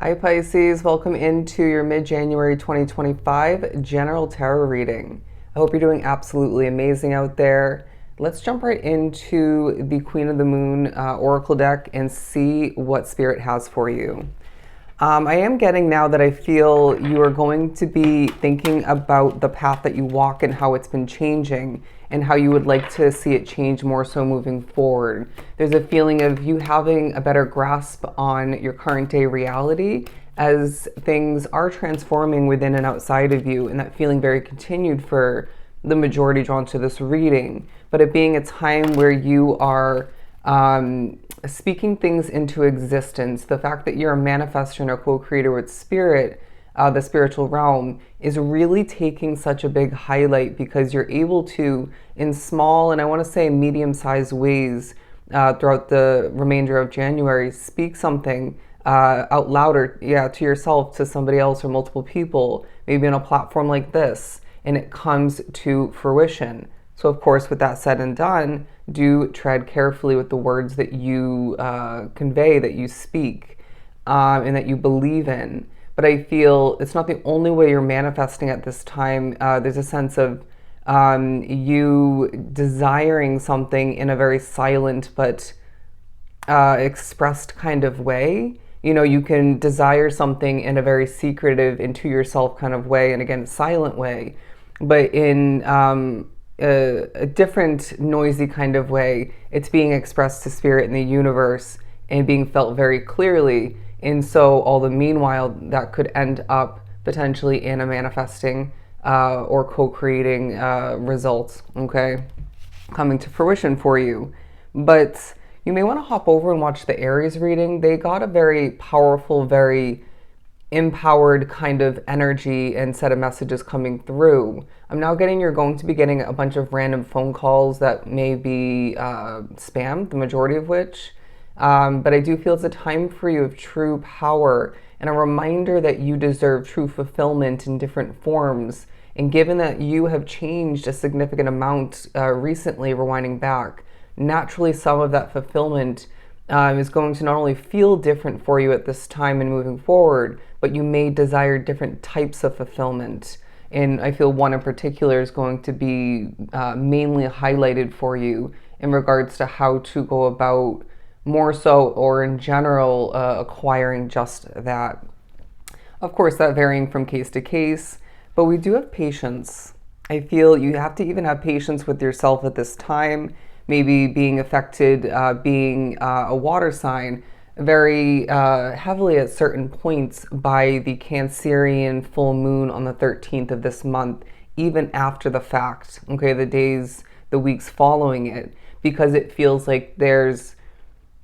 Hi Pisces, welcome into your mid-January 2025 general tarot reading. I hope you're doing absolutely amazing out there. Let's jump right into the Queen of the Moon Oracle deck and see what Spirit has for you. I am getting now that I feel you are going to be thinking about the path that you walk and how it's been changing and how you would like to see it change more so moving forward. There's a feeling of you having a better grasp on your current day reality as things are transforming within and outside of you, and that feeling very continued for the majority drawn to this reading. But it being a time where you are speaking things into existence, the fact that you're a manifestor and a co-creator with spirit, the spiritual realm, is really taking such a big highlight because you're able to, in small and I want to say medium-sized ways throughout the remainder of January, speak something out louder, to yourself, to somebody else, or multiple people, maybe on a platform like this, and it comes to fruition. So of course, with that said and done, do tread carefully with the words that you convey, that you speak, and that you believe in. But I feel it's not the only way you're manifesting at this time. There's a sense of you desiring something in a very silent but expressed kind of way. You know, you can desire something in a very secretive, into yourself kind of way, and again, silent way, but in a different noisy kind of way. It's being expressed to spirit in the universe and being felt very clearly. And so all the meanwhile, that could end up potentially in a manifesting or co-creating results, okay, coming to fruition for you. But you may want to hop over and watch the Aries reading. They got a very powerful, very empowered kind of energy and set of messages coming through. I'm now getting you're going to be getting a bunch of random phone calls that may be spam, the majority of which. But I do feel it's a time for you of true power and a reminder that you deserve true fulfillment in different forms. And given that you have changed a significant amount recently, rewinding back, naturally some of that fulfillment is going to not only feel different for you at this time and moving forward, but you may desire different types of fulfillment. And I feel one in particular is going to be mainly highlighted for you in regards to how to go about more so, or in general, acquiring just that. Of course, that varying from case to case, but we do have patience. I feel you have to even have patience with yourself at this time, maybe being affected, being a water sign, very heavily at certain points by the Cancerian full moon on the 13th of this month, even after the fact, okay, the days, the weeks following it, because it feels like there's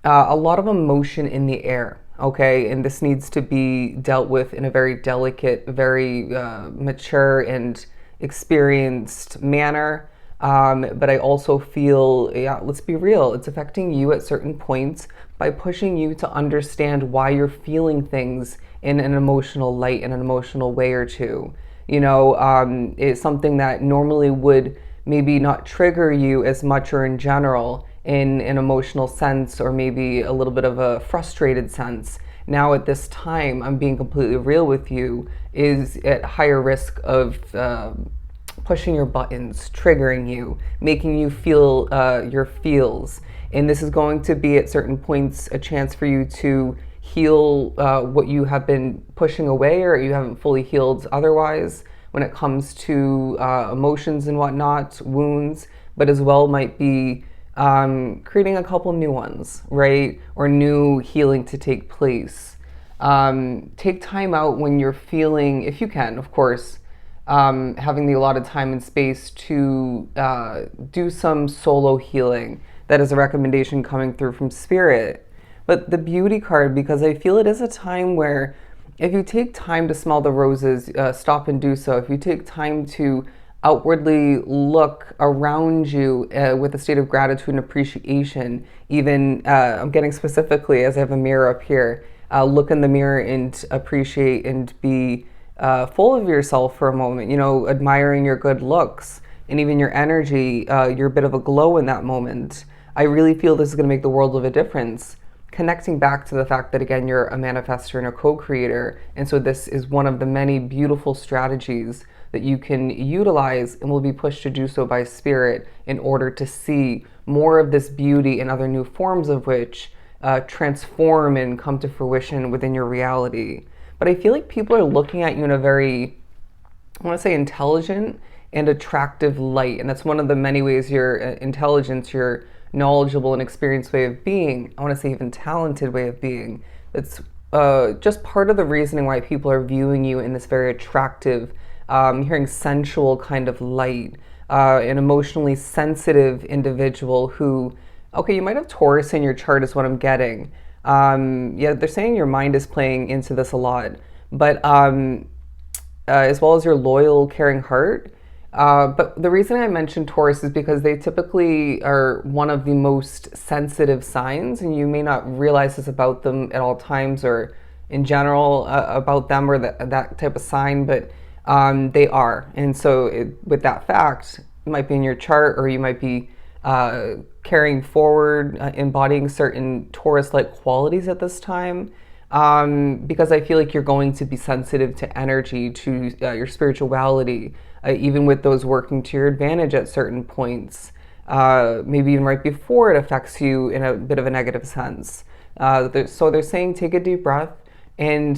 a lot of emotion in the air, okay, and this needs to be dealt with in a very delicate, very mature and experienced manner. But I also feel, let's be real, it's affecting you at certain points by pushing you to understand why you're feeling things in an emotional light, in an emotional way or two. You know, it's something that normally would maybe not trigger you as much or in general in an emotional sense, or maybe a little bit of a frustrated sense. Now at this time, I'm being completely real with you, is at higher risk of pushing your buttons, triggering you, making you feel your feels. And this is going to be at certain points a chance for you to heal what you have been pushing away or you haven't fully healed otherwise when it comes to emotions and whatnot, wounds, but as well might be creating a couple new ones, right? Or new healing to take place. Take time out when you're feeling, if you can, of course, having the allotted time and space to do some solo healing. That is a recommendation coming through from Spirit. But the Beauty card, because I feel it is a time where if you take time to smell the roses, stop and do so. If you take time to outwardly look around you with a state of gratitude and appreciation, even I'm getting specifically, as I have a mirror up here, look in the mirror and appreciate and be full of yourself for a moment, you know, admiring your good looks and even your energy, you're a bit of a glow in that moment. I really feel this is going to make the world of a difference. connecting back to the fact that, again, you're a manifestor and a co-creator. And so this is one of the many beautiful strategies that you can utilize and will be pushed to do so by spirit in order to see more of this beauty and other new forms of which transform and come to fruition within your reality. But I feel like people are looking at you in a very, I want to say, intelligent and attractive light. And that's one of the many ways your intelligence, your knowledgeable and experienced way of being, I want to say even talented way of being, it's just part of the reasoning why people are viewing you in this very attractive, hearing sensual kind of light, an emotionally sensitive individual who, okay, you might have Taurus in your chart is what I'm getting. Yeah, they're saying your mind is playing into this a lot, but as well as your loyal, caring heart. But the reason I mentioned Taurus is because they typically are one of the most sensitive signs, and you may not realize this about them at all times or in general about them or that type of sign, but they are. And so with that fact, it might be in your chart, or you might be carrying forward, embodying certain Taurus-like qualities at this time. Because I feel like you're going to be sensitive to energy, to your spirituality, even with those working to your advantage at certain points, maybe even right before it affects you in a bit of a negative sense. So they're saying take a deep breath and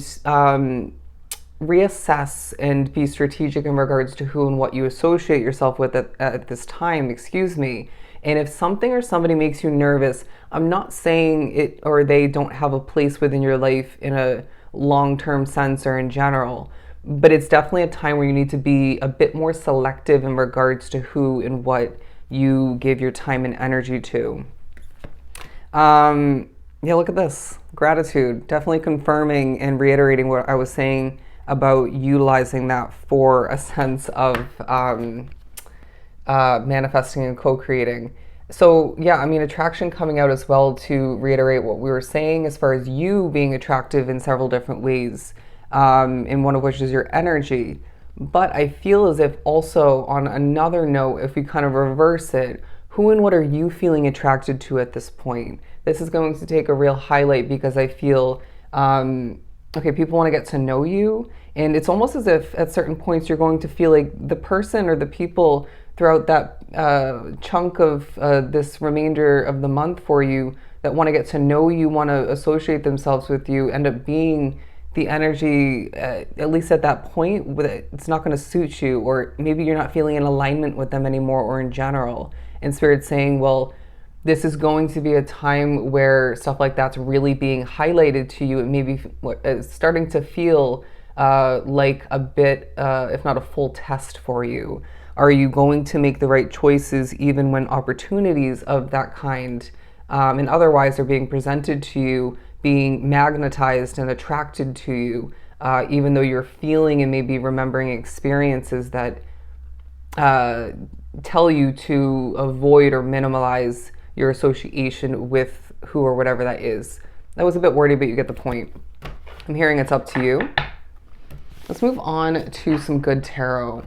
reassess and be strategic in regards to who and what you associate yourself with at this time, excuse me. And if something or somebody makes you nervous, I'm not saying it or they don't have a place within your life in a long-term sense or in general, but it's definitely a time where you need to be a bit more selective in regards to who and what you give your time and energy to. Yeah, look at this. Gratitude. Definitely confirming and reiterating what I was saying about utilizing that for a sense of manifesting and co-creating. So yeah, I mean, attraction coming out as well, to reiterate what we were saying as far as you being attractive in several different ways, and one of which is your energy. But I feel as if also on another note, if we kind of reverse it, who and what are you feeling attracted to at this point? This is going to take a real highlight because I feel, okay, people want to get to know you. And it's almost as if at certain points you're going to feel like the person or the people throughout that chunk of this remainder of the month for you that want to get to know you, want to associate themselves with you, end up being the energy, at least at that point, it's not going to suit you, or maybe you're not feeling in alignment with them anymore, or in general. And Spirit's saying, well, this is going to be a time where stuff like that's really being highlighted to you. It may be starting to feel like a bit, if not a full test for you. Are you going to make the right choices even when opportunities of that kind and otherwise are being presented to you, being magnetized and attracted to you, even though you're feeling and maybe remembering experiences that tell you to avoid or minimize your association with who or whatever that is. That was a bit wordy, but you get the point. I'm hearing it's up to you. Let's move on to some good tarot.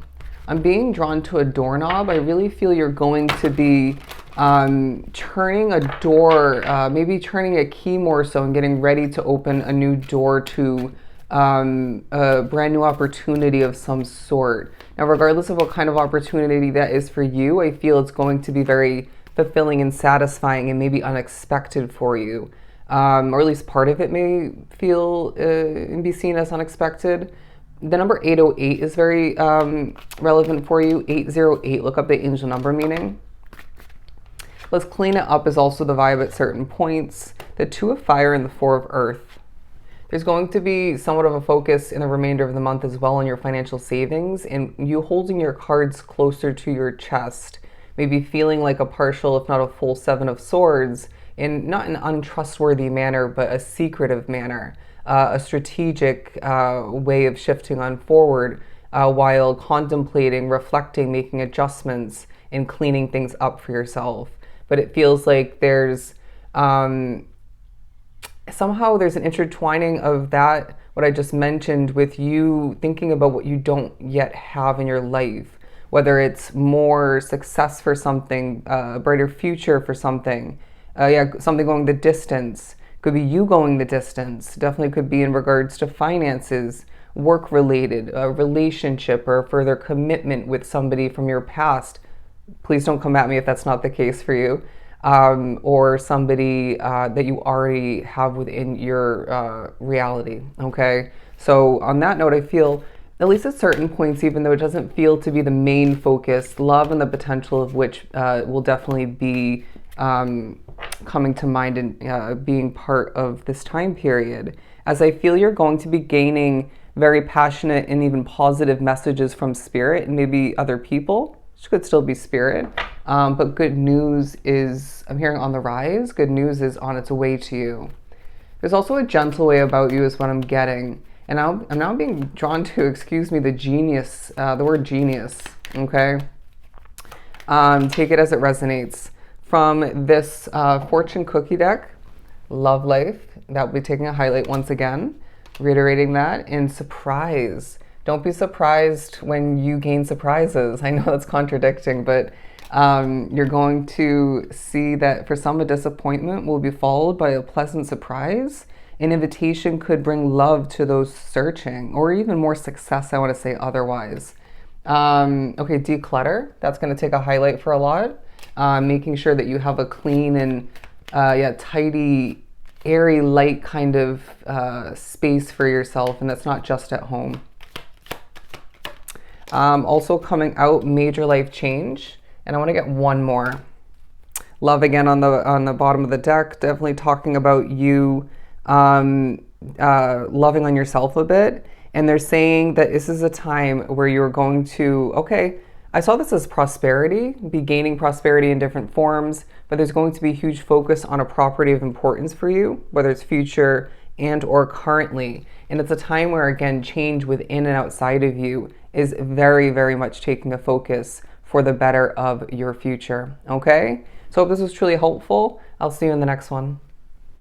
I'm being drawn to a doorknob. I really feel you're going to be turning a door, maybe turning a key more so, and getting ready to open a new door to a brand new opportunity of some sort. Now, regardless of what kind of opportunity that is for you, I feel it's going to be very fulfilling and satisfying and maybe unexpected for you. Or at least part of it may feel and be seen as unexpected. The number 808 is very relevant for you. 808, look up the angel number meaning. Let's clean it up is also the vibe at certain points. The 2 of fire and the 4 of earth. There's going to be somewhat of a focus in the remainder of the month as well on your financial savings and you holding your cards closer to your chest. Maybe feeling like a partial, if not a full 7 of swords, in not an untrustworthy manner, but a secretive manner. A strategic way of shifting on forward while contemplating, reflecting, making adjustments, and cleaning things up for yourself. But it feels like there's somehow there's an intertwining of that, what I just mentioned, with you thinking about what you don't yet have in your life, whether it's more success for something, a brighter future for something, something going the distance. Could be you going the distance. Definitely could be in regards to finances, work related, a relationship, or a further commitment with somebody from your past. Please don't come at me if that's not the case for you. Or somebody that you already have within your reality. Okay. So on that note, I feel, at least at certain points, even though it doesn't feel to be the main focus, love and the potential of which will definitely be coming to mind and being part of this time period, as I feel you're going to be gaining very passionate and even positive messages from spirit and maybe other people, which could still be spirit. But good news is, I'm hearing on the rise, good news is on its way to you. There's also a gentle way about you is what I'm getting. And I'm now being drawn to, excuse me, the genius, the word genius, okay? Take it as it resonates. From this fortune cookie deck, love life, that will be taking a highlight once again, reiterating that, in surprise. Don't be surprised when you gain surprises. I know that's contradicting, but you're going to see that for some, a disappointment will be followed by a pleasant surprise. An invitation could bring love to those searching, or even more success, I want to say otherwise. Okay, declutter. That's going to take a highlight for a lot. Making sure that you have a clean and tidy, airy, light kind of space for yourself, and that's not just at home. Also coming out, major life change, and I want to get one more. Love again on the bottom of the deck. Definitely talking about you loving on yourself a bit, and they're saying that this is a time where you're going to, okay, I saw this as prosperity, be gaining prosperity in different forms, but there's going to be a huge focus on a property of importance for you, whether it's future and or currently. And it's a time where, again, change within and outside of you is very, very much taking a focus for the better of your future, okay? So I hope this was truly helpful. I'll see you in the next one.